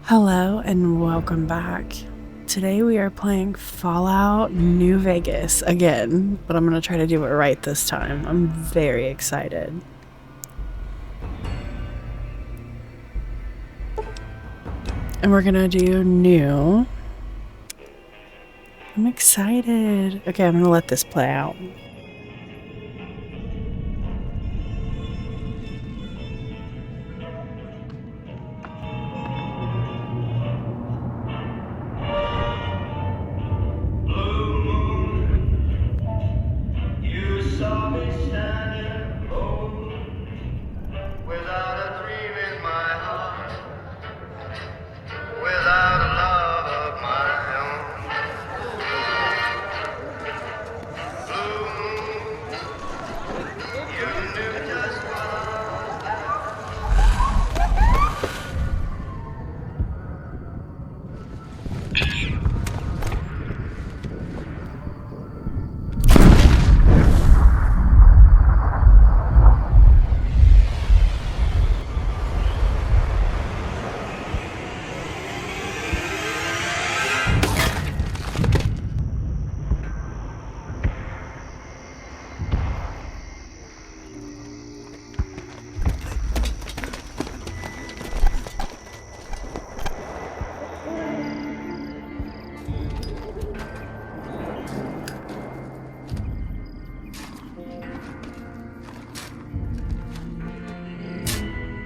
Hello and welcome back. Today we are playing Fallout New Vegas again, but I'm going to try to do it right this time. I'm very excited. And we're going to do new. I'm excited. Okay, I'm going to let this play out.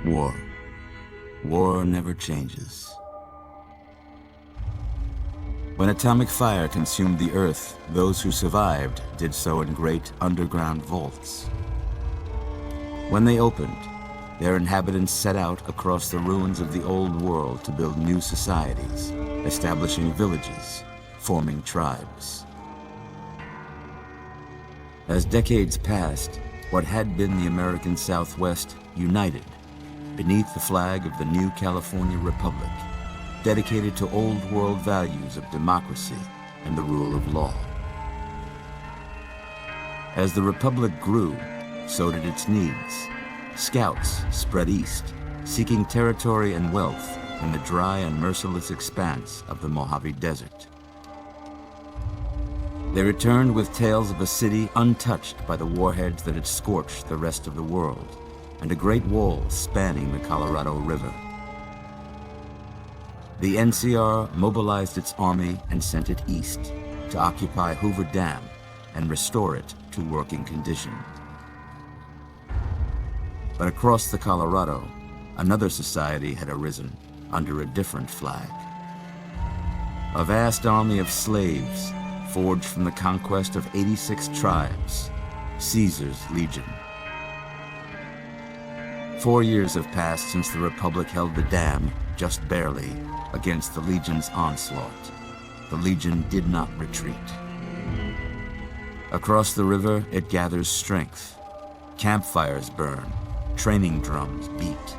War. War never changes. When atomic fire consumed the Earth, those who survived did so in great underground vaults. When they opened, their inhabitants set out across the ruins of the old world to build new societies, establishing villages, forming tribes. As decades passed, what had been the American Southwest united beneath the flag of the new California Republic, dedicated to old world values of democracy and the rule of law. As the Republic grew, so did its needs. Scouts spread east, seeking territory and wealth in the dry and merciless expanse of the Mojave Desert. They returned with tales of a city untouched by the warheads that had scorched the rest of the world, and a great wall spanning the Colorado River. The NCR mobilized its army and sent it east to occupy Hoover Dam and restore it to working condition. But across the Colorado, another society had arisen under a different flag. A vast army of slaves forged from the conquest of 86 tribes, Caesar's Legion. 4 years have passed since the Republic held the dam, just barely, against the Legion's onslaught. The Legion did not retreat. Across the river, it gathers strength. Campfires burn, training drums beat.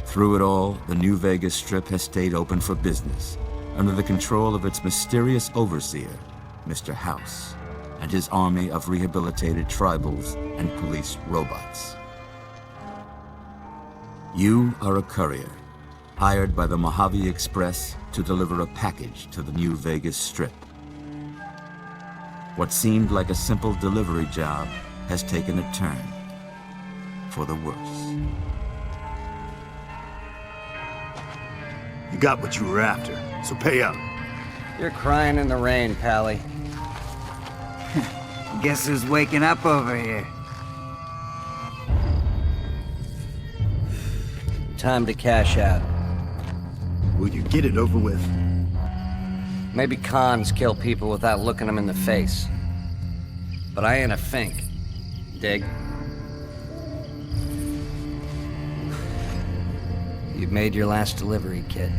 Through it all, the New Vegas Strip has stayed open for business, under the control of its mysterious overseer, Mr. House, and his army of rehabilitated tribals and police robots. You are a courier, hired by the Mojave Express to deliver a package to the New Vegas Strip. What seemed like a simple delivery job has taken a turn for the worse. You got what you were after, so pay up. You're crying in the rain, Pally. Guess who's waking up over here? Time to cash out. Will you get it over with? Maybe cons kill people without looking them in the face. But I ain't a fink. Dig? You've made your last delivery, kid.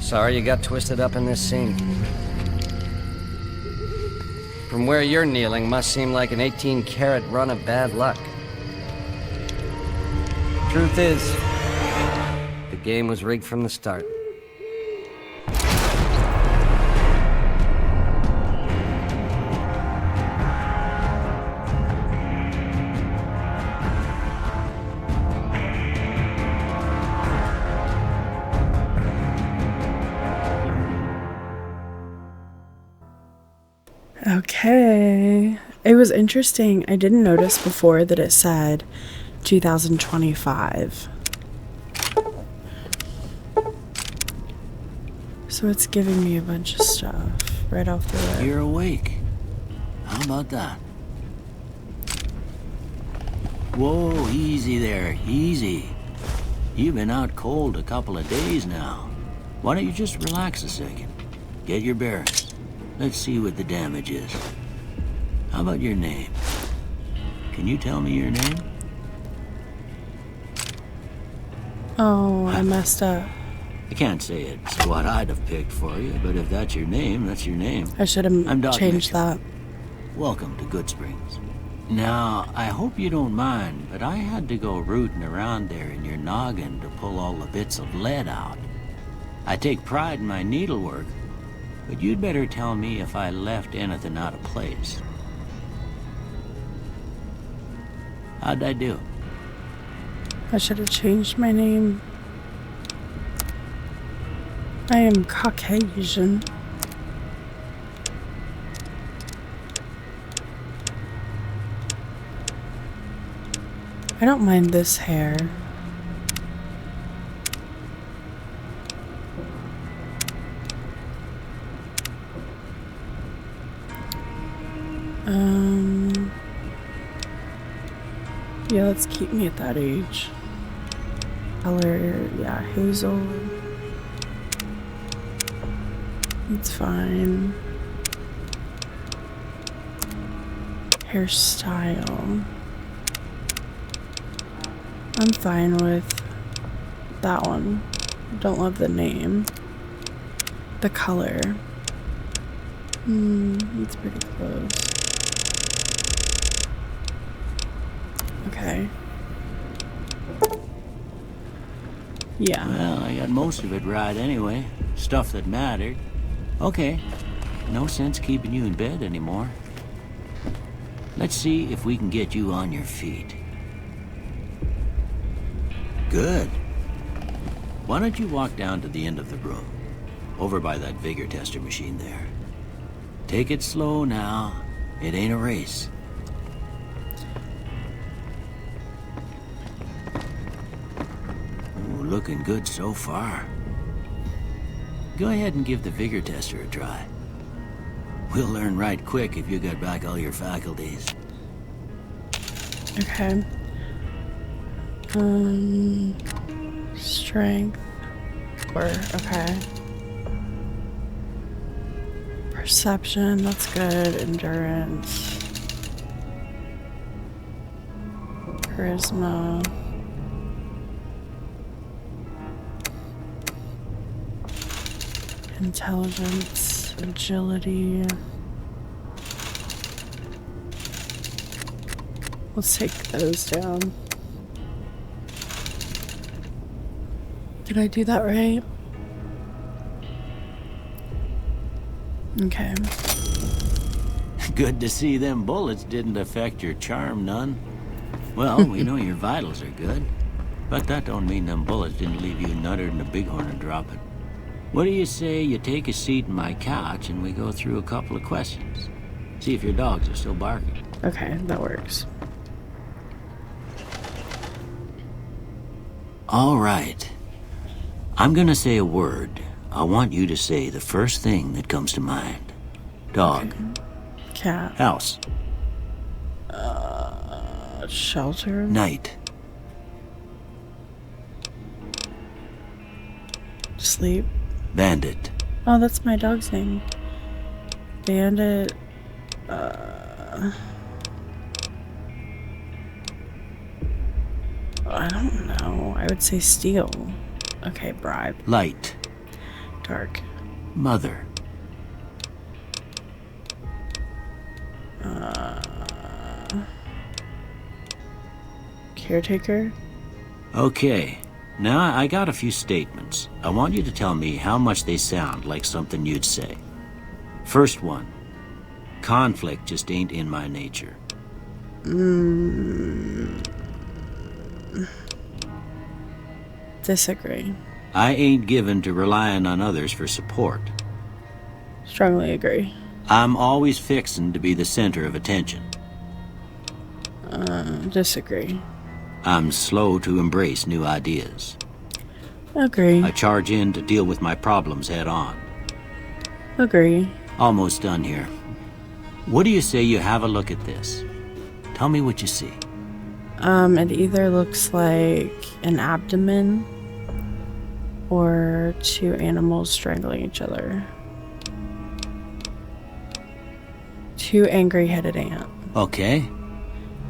Sorry you got twisted up in this scene. From where you're kneeling must seem like an 18-carat run of bad luck. Truth is, the game was rigged from the start. Okay. It was interesting. I didn't notice before that it said 2025. So it's giving me a bunch of stuff right off the rip. You're awake. How about that? Whoa, easy there, easy. You've been out cold a couple of days now. Why don't you just relax a second? Get your bearings. Let's see what the damage is. How about your name? Can you tell me your name? Oh, I messed up. I can't say it's what I'd have picked for you, but if that's your name, that's your name. I should I'm have Doc changed Mitchell. that. Welcome to Goodsprings. Now, I hope you don't mind, but I had to go rooting around there in your noggin to pull all the bits of lead out. I take pride in my needlework, but you'd better tell me if I left anything out of place. How'd I do? I should have changed my name. I am Caucasian. I don't mind this hair. Yeah, let's keep me at that age. Color, yeah, hazel. It's fine. Hairstyle. I'm fine with that one. Don't love the name. The color. It's pretty close. Okay. Yeah. Well, I got most of it right anyway. Stuff that mattered. Okay. No sense keeping you in bed anymore. Let's see if we can get you on your feet. Good. Why don't you walk down to the end of the room? Over by that vigor tester machine there. Take it slow now. It ain't a race. Ooh, looking good so far. Go ahead and give the vigor tester a try. We'll learn right quick if you got back all your faculties. Okay. Strength. Okay. Perception, that's good. Endurance. Charisma. Intelligence. Agility. Let's take those down. Did I do that right? Okay. Good to see them bullets didn't affect your charm none. Well, we know your vitals are good, but that don't mean them bullets didn't leave you nuttered in a bighorn and dropping. What do you say you take a seat in my couch and we go through a couple of questions? See if your dogs are still barking. Okay, that works. All right. I'm gonna say a word. I want you to say the first thing that comes to mind. Dog. Cat. House. Shelter. Night. Sleep. Bandit. Oh, that's my dog's name. Bandit. I don't know. I would say steal. Okay, bribe. Light. Dark. Mother. Caretaker. Okay. Now I got a few statements. I want you to tell me how much they sound like something you'd say. First one. Conflict just ain't in my nature. Disagree. I ain't given to relying on others for support. Strongly agree. I'm always fixin' to be the center of attention. Disagree. I'm slow to embrace new ideas. Agree. I charge in to deal with my problems head on. Agree. Almost done here. What do you say you have a look at this? Tell me what you see. It either looks like an abdomen or two animals strangling each other. Two angry-headed ants. Okay.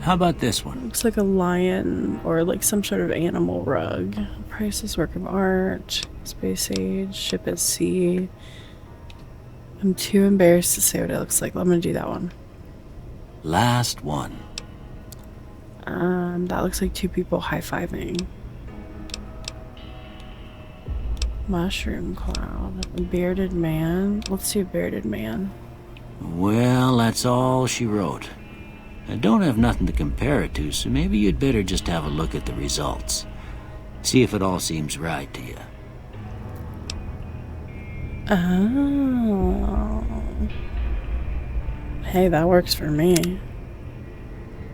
How about this one? Looks like a lion or like some sort of animal rug. Priceless work of art. Space age. Ship at sea. I'm too embarrassed to say what it looks like. I'm gonna do that one. Last one. That looks like two people high-fiving. Mushroom cloud. A bearded man. Let's do a bearded man. Well, that's all she wrote. I don't have nothing to compare it to, so maybe you'd better just have a look at the results. See if it all seems right to you. Oh. Hey, that works for me.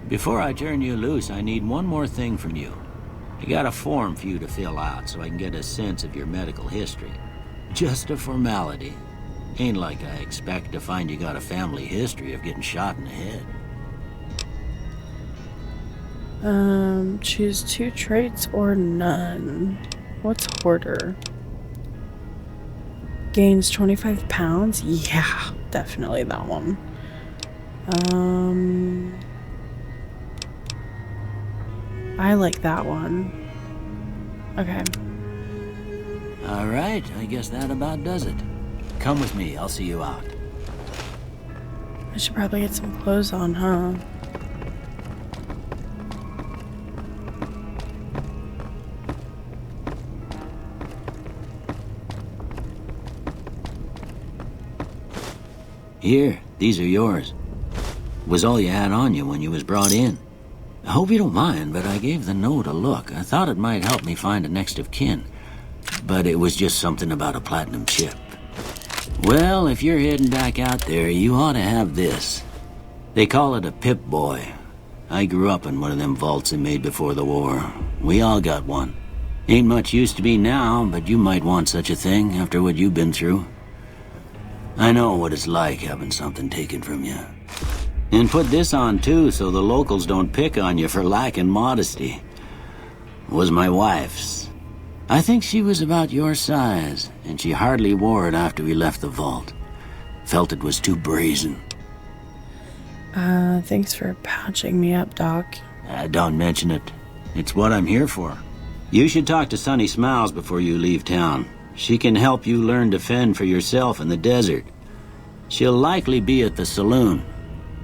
Before I turn you loose, I need one more thing from you. I got a form for you to fill out so I can get a sense of your medical history. Just a formality. Ain't like I expect to find you got a family history of getting shot in the head. Choose two traits or none. What's hoarder? Gains 25 pounds? Yeah, definitely that one. I like that one. Okay. All right, I guess that about does it. Come with me, I'll see you out. I should probably get some clothes on, huh? Here, these are yours. Was all you had on you when you was brought in. I hope you don't mind, but I gave the note a look. I thought it might help me find a next of kin. But it was just something about a platinum chip. Well, if you're heading back out there, you ought to have this. They call it a Pip-Boy. I grew up in one of them vaults they made before the war. We all got one. Ain't much use to be now, but you might want such a thing after what you've been through. I know what it's like having something taken from you. And put this on too, so the locals don't pick on you for lacking modesty. It was my wife's. I think she was about your size, and she hardly wore it after we left the vault. Felt it was too brazen. Thanks for patching me up, Doc. Don't mention it. It's what I'm here for. You should talk to Sunny Smiles before you leave town. She can help you learn to fend for yourself in the desert. She'll likely be at the saloon.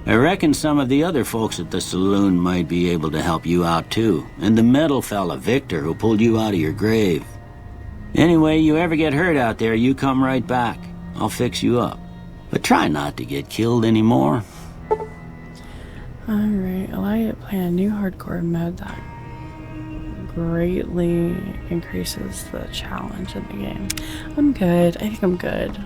I reckon some of the other folks at the saloon might be able to help you out too. And the metal fella, Victor, who pulled you out of your grave. Anyway, you ever get hurt out there, you come right back. I'll fix you up. But try not to get killed anymore. Alright, allow you to play a new hardcore mode that greatly increases the challenge in the game. I'm good. I think I'm good.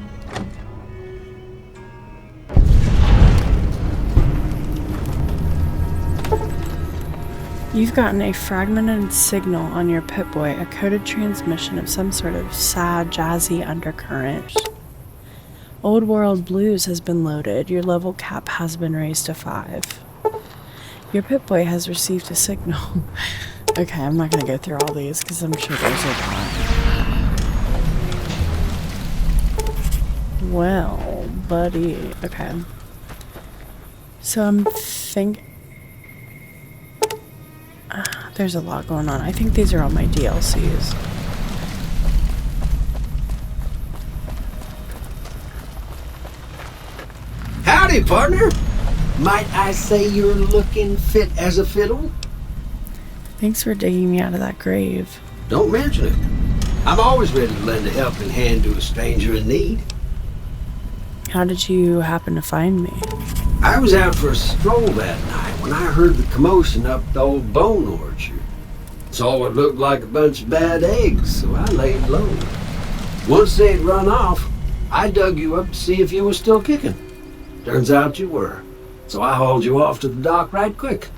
You've gotten a fragmented signal on your Pip-Boy, a coded transmission of some sort of sad, jazzy undercurrent. Old World Blues has been loaded. Your level cap has been raised to 5. Your Pip-Boy has received a signal. Okay, I'm not gonna go through all these because I'm sure there's a lot. Well, buddy. Okay. So I'm thinking... there's a lot going on. I think these are all my DLCs. Howdy, partner. Might I say you're looking fit as a fiddle? Thanks for digging me out of that grave. Don't mention it. I'm always ready to lend a helping hand to a stranger in need. How did you happen to find me? I was out for a stroll that night when I heard the commotion up the old bone orchard. Saw what looked like a bunch of bad eggs, so I laid low. Once they'd run off, I dug you up to see if you were still kicking. Turns out you were. So I hauled you off to the dock right quick.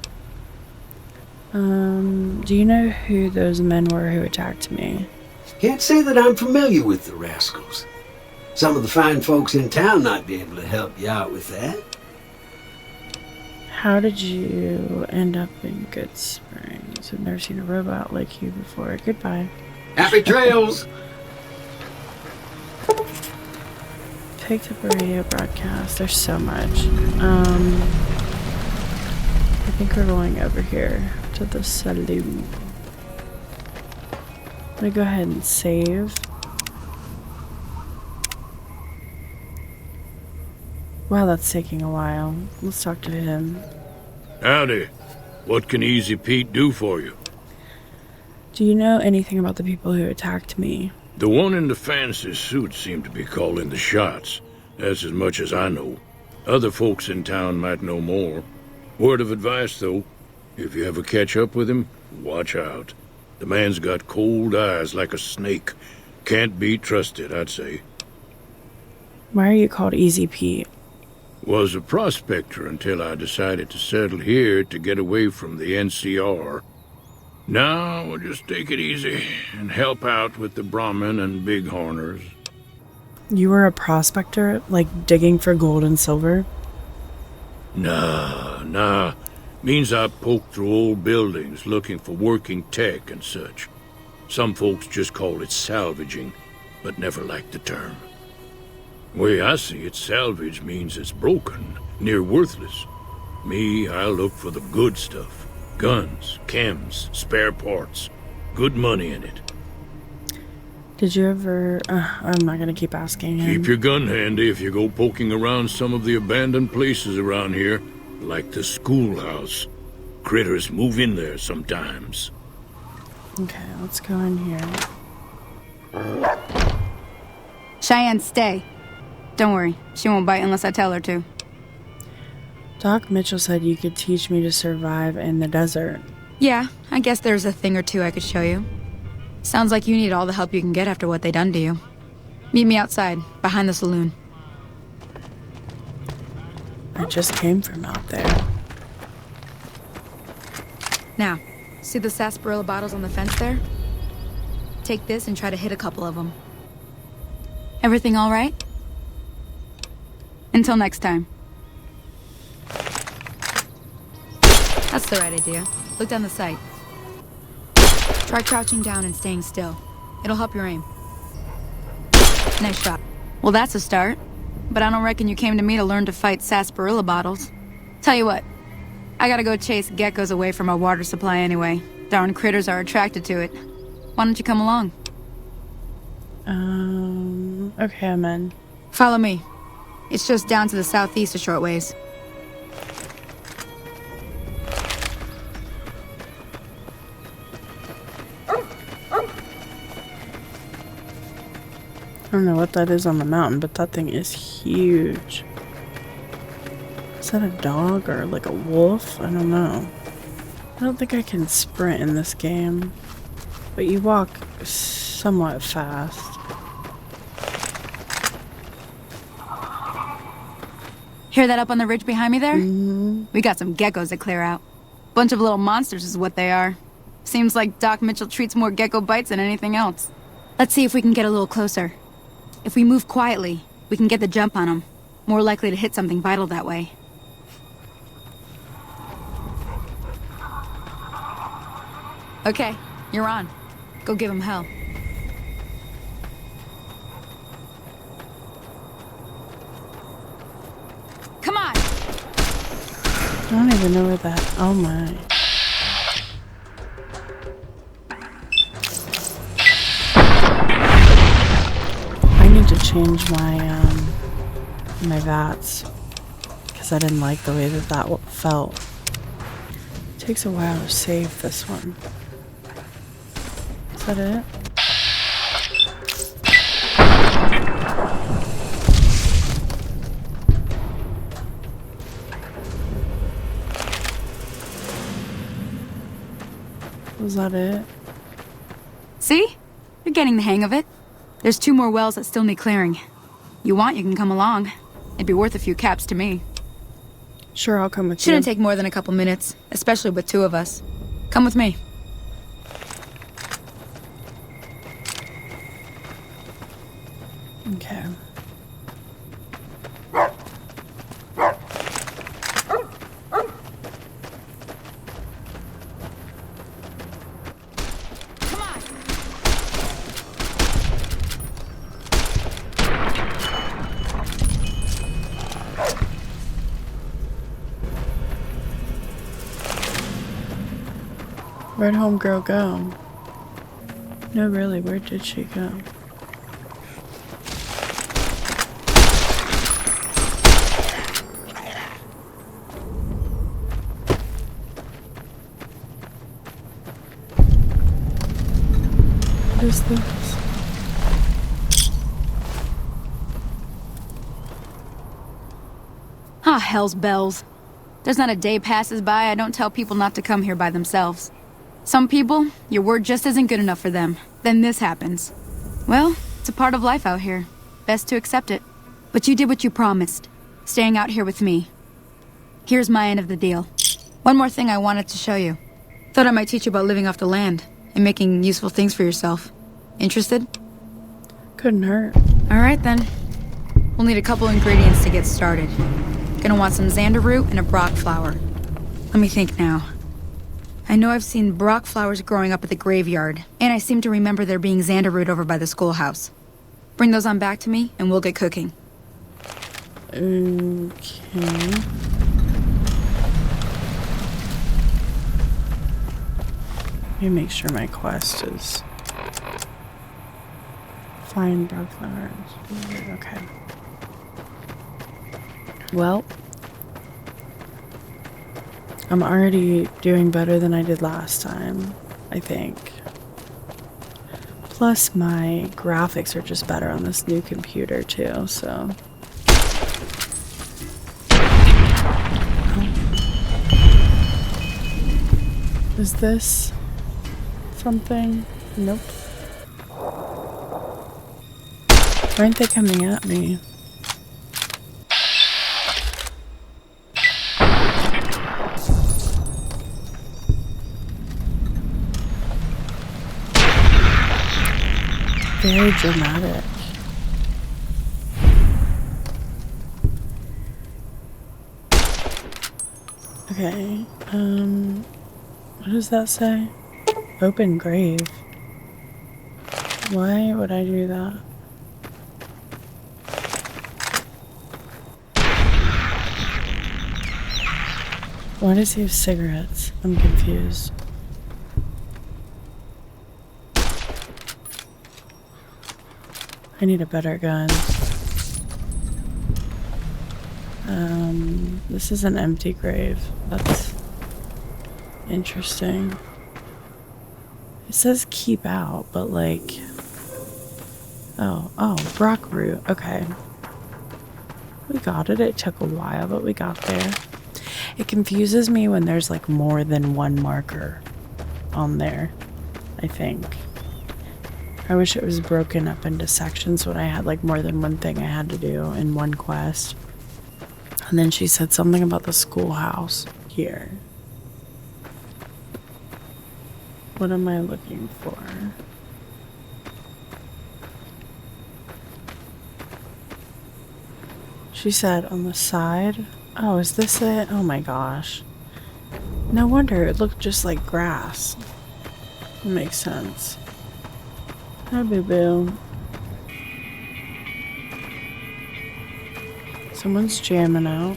Do you know who those men were who attacked me? Can't say that I'm familiar with the rascals. Some of the fine folks in town might be able to help you out with that. How did you end up in Good Springs? I've never seen a robot like you before. Goodbye. Happy trails! Picked up a radio broadcast. There's so much. I think we're going over here to the saloon. I'm gonna go ahead and save. Wow, that's taking a while. Let's talk to him. Howdy. What can Easy Pete do for you? Do you know anything about the people who attacked me? The one in the fancy suit seemed to be calling the shots. That's as much as I know. Other folks in town might know more. Word of advice, though. If you ever catch up with him, watch out. The man's got cold eyes like a snake. Can't be trusted, I'd say. Why are you called Easy Pete? Was a prospector until I decided to settle here to get away from the NCR. Now we'll just take it easy and help out with the Brahmin and Bighorners. You were a prospector? Like digging for gold and silver? Nah. Means I poke through old buildings looking for working tech and such. Some folks just call it salvaging, but never liked the term. Way I see it, salvage means it's broken, near worthless. Me, I look for the good stuff. Guns, chems, spare parts. Good money in it. Did you ever... I'm not gonna keep asking him. Keep your gun handy if you go poking around some of the abandoned places around here, like the schoolhouse. Critters move in there sometimes. Okay, let's go in here. Cheyenne, stay. Don't worry, she won't bite unless I tell her to. Doc Mitchell said you could teach me to survive in the desert. Yeah, I guess there's a thing or two I could show you. Sounds like you need all the help you can get after what they done to you. Meet me outside, behind the saloon. I just came from out there. Now, see the sarsaparilla bottles on the fence there? Take this and try to hit a couple of them. Everything all right? Until next time. That's the right idea. Look down the sight. Try crouching down and staying still. It'll help your aim. Nice shot. Well, that's a start. But I don't reckon you came to me to learn to fight sarsaparilla bottles. Tell you what, I gotta go chase geckos away from our water supply anyway. Darn critters are attracted to it. Why don't you come along? Okay, I'm in. Follow me. It's just down to the southeast a short ways. I don't know what that is on the mountain, but that thing is huge. Is that a dog or like a wolf? I don't know. I don't think I can sprint in this game, but you walk somewhat fast. Hear that up on the ridge behind me there? Mm-hmm. We got some geckos to clear out. Bunch of little monsters is what they are. Seems like Doc Mitchell treats more gecko bites than anything else. Let's see if we can get a little closer. If we move quietly, we can get the jump on them. More likely to hit something vital that way. Okay, you're on. Go give him hell. Come on! I don't even know where that... Oh my. I need to change my VATS because I didn't like the way that felt. It takes a while to save this one. Is that it? Was that it? See? You're getting the hang of it. There's 2 more wells that still need clearing. You want, you can come along. It'd be worth a few caps to me. Sure, I'll come with you. Shouldn't take more than a couple minutes, especially with two of us. Come with me. Okay. Where'd homegirl go? No, really, where did she go? What is this? Ah, hell's bells. There's not a day passes by I don't tell people not to come here by themselves. Some people, your word just isn't good enough for them. Then this happens. Well, it's a part of life out here. Best to accept it. But you did what you promised. Staying out here with me. Here's my end of the deal. One more thing I wanted to show you. Thought I might teach you about living off the land and making useful things for yourself. Interested? Couldn't hurt. Alright then. We'll need a couple ingredients to get started. Gonna want some xander root and a brock flower. Let me think now. I know I've seen brock flowers growing up at the graveyard, and I seem to remember there being xander root over by the schoolhouse. Bring those on back to me, and we'll get cooking. Okay. Let me make sure my quest is... Find brock flowers. Okay. Well, I'm already doing better than I did last time, I think. Plus, my graphics are just better on this new computer, too, so... Is this something? Nope. Why aren't they coming at me? Very dramatic. Okay, what does that say? Open grave. Why would I do that? Why does he have cigarettes? I'm confused. I need a better gun. This is an empty grave. That's interesting. It says keep out, but like... Oh, brock root. Okay. We got it. It took a while, but we got there. It confuses me when there's like more than one marker on there, I think. I wish it was broken up into sections when I had like more than one thing I had to do in one quest. And then she said something about the schoolhouse here. What am I looking for? She said on the side. Oh, is this it? Oh my gosh. No wonder it looked just like grass. It makes sense. Hi, boo-boo. Someone's jamming out.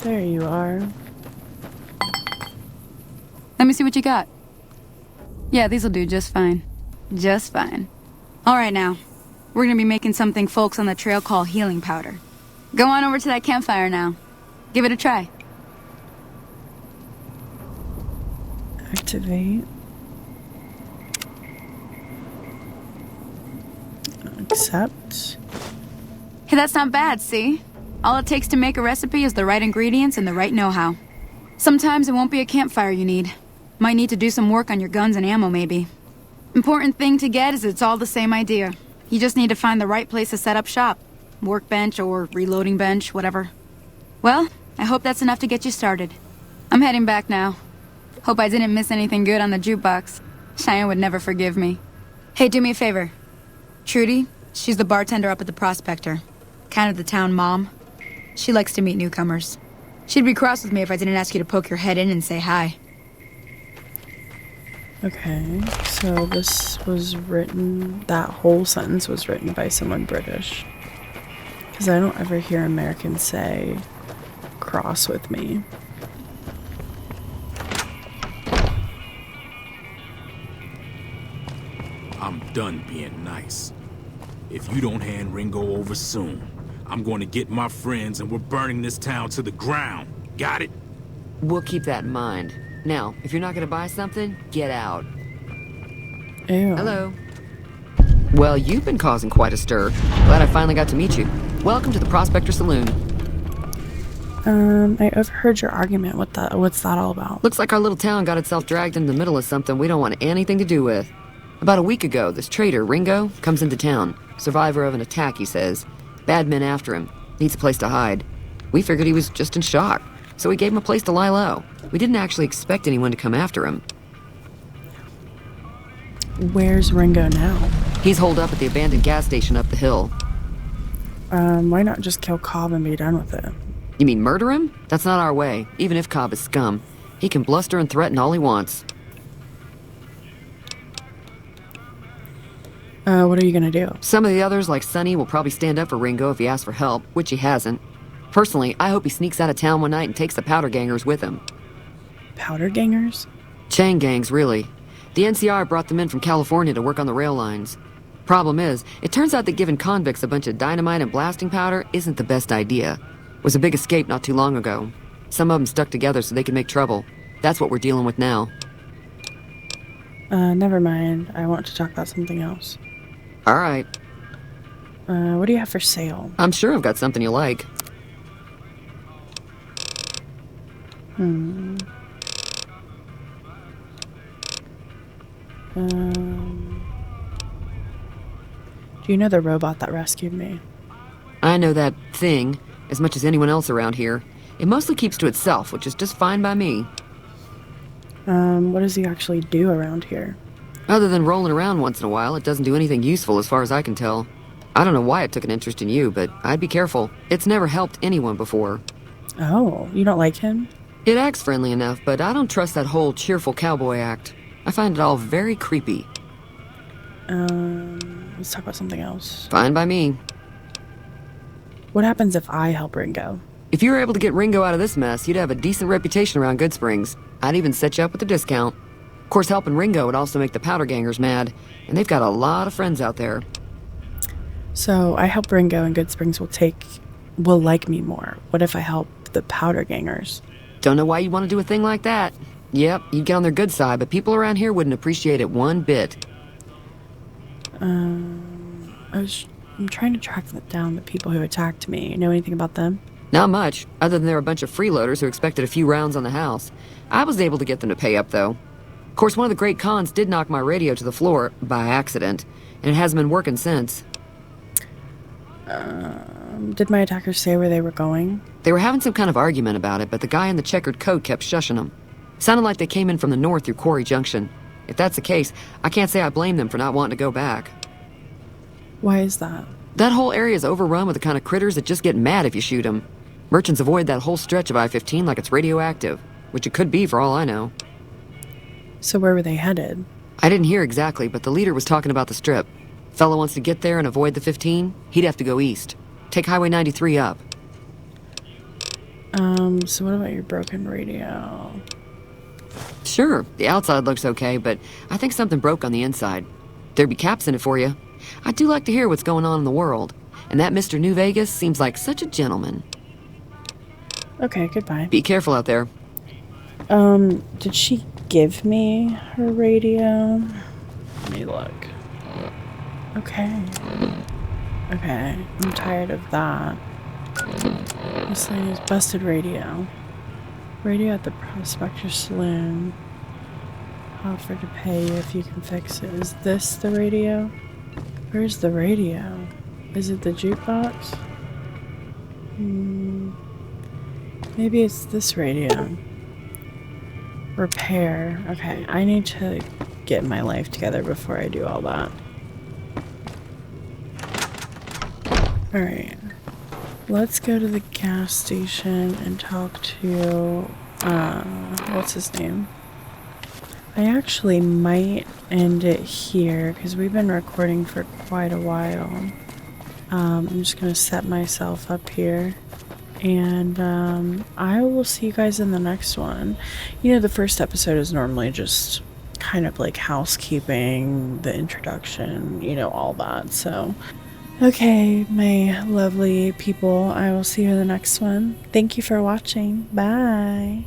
There you are. Let me see what you got. Yeah, these'll do just fine. Just fine. Alright now. We're gonna be making something folks on the trail call healing powder. Go on over to that campfire now. Give it a try. Activate. Accept. Hey, that's not bad, see? All it takes to make a recipe is the right ingredients and the right know-how. Sometimes it won't be a campfire you need. Might need to do some work on your guns and ammo, maybe. Important thing to get is it's all the same idea. You just need to find the right place to set up shop. Workbench or reloading bench, whatever. Well, I hope that's enough to get you started. I'm heading back now. Hope I didn't miss anything good on the jukebox. Cheyenne would never forgive me. Hey, do me a favor. Trudy, she's the bartender up at the Prospector. Kind of the town mom. She likes to meet newcomers. She'd be cross with me if I didn't ask you to poke your head in and say hi. Okay, so this was written, that whole sentence was written by someone British. Because I don't ever hear Americans say cross with me. I'm done being nice. If you don't hand Ringo over soon, I'm going to get my friends and we're burning this town to the ground. Got it? We'll keep that in mind. Now, if you're not gonna buy something, get out. Ew. Hello. Well, you've been causing quite a stir. Glad I finally got to meet you. Welcome to the Prospector Saloon. I overheard your argument. What's that all about? Looks like our little town got itself dragged into the middle of something we don't want anything to do with. About a week ago, this traitor, Ringo, comes into town. Survivor of an attack, he says. Bad men after him. Needs a place to hide. We figured he was just in shock, so we gave him a place to lie low. We didn't actually expect anyone to come after him. Where's Ringo now? He's holed up at the abandoned gas station up the hill. Why not just kill Cobb and be done with it? You mean murder him? That's not our way, even if Cobb is scum. He can bluster and threaten all he wants. What are you gonna do? Some of the others, like Sonny, will probably stand up for Ringo if he asks for help, which he hasn't. Personally, I hope he sneaks out of town one night and takes the powder gangers with him. Powder gangers? Chain gangs, really. The NCR brought them in from California to work on the rail lines. Problem is, it turns out that giving convicts a bunch of dynamite and blasting powder isn't the best idea. It was a big escape not too long ago. Some of them stuck together so they could make trouble. That's what we're dealing with now. Never mind. I want to talk about something else. All right. What do you have for sale? I'm sure I've got something you like. Do you know the robot that rescued me? I know that thing as much as anyone else around here. It mostly keeps to itself, which is just fine by me. What does he actually do around here? Other than rolling around once in a while, it doesn't do anything useful as far as I can tell. I don't know why it took an interest in you, but I'd be careful. It's never helped anyone before. Oh, you don't like him? It acts friendly enough, but I don't trust that whole cheerful cowboy act. I find it all very creepy. Let's talk about something else. Fine by me. What happens if I help Ringo? If you were able to get Ringo out of this mess, you'd have a decent reputation around Goodsprings. I'd even set you up with a discount. Of course, helping Ringo would also make the powder gangers mad, and they've got a lot of friends out there. So I help Ringo and Goodsprings will like me more. What if I help the powder gangers? Don't know why you'd want to do a thing like that. Yep, you'd get on their good side, but people around here wouldn't appreciate it one bit. I'm trying to track down the people who attacked me. You know anything about them? Not much, other than they're a bunch of freeloaders who expected a few rounds on the house. I was able to get them to pay up, though. Of course, one of the great cons did knock my radio to the floor, by accident, and it hasn't been working since. Did my attackers say where they were going? They were having some kind of argument about it, but the guy in the checkered coat kept shushing them. Sounded like they came in from the north through Quarry Junction. If that's the case, I can't say I blame them for not wanting to go back. Why is that? That whole area is overrun with the kind of critters that just get mad if you shoot them. Merchants avoid that whole stretch of I-15 like it's radioactive, which it could be for all I know. So where were they headed? I didn't hear exactly, but the leader was talking about the strip. Fellow wants to get there and avoid the 15, he'd have to go east. Take Highway 93 up. So what about your broken radio? Sure, the outside looks okay, but I think something broke on the inside. There'd be caps in it for you. I do like to hear what's going on in the world, and that Mr. New Vegas seems like such a gentleman. Okay, goodbye. Be careful out there. Did she give me her radio? Let me look. Okay. Okay, I'm tired of that. This lady's busted radio. Radio at the Prospector Saloon. Offer to pay you if you can fix it. Is this the radio? Where's the radio? Is it the jukebox? Maybe it's this radio. Repair. Okay, I need to get my life together before I do all that. Alright. Let's go to the gas station and talk to, what's his name? I actually might end it here because we've been recording for quite a while. I'm just gonna set myself up here, and I will see you guys in the next one. You know, the first episode is normally just kind of like housekeeping, the introduction, you know, all that. So, okay, my lovely people, I will see you in the next one. Thank you for watching. Bye.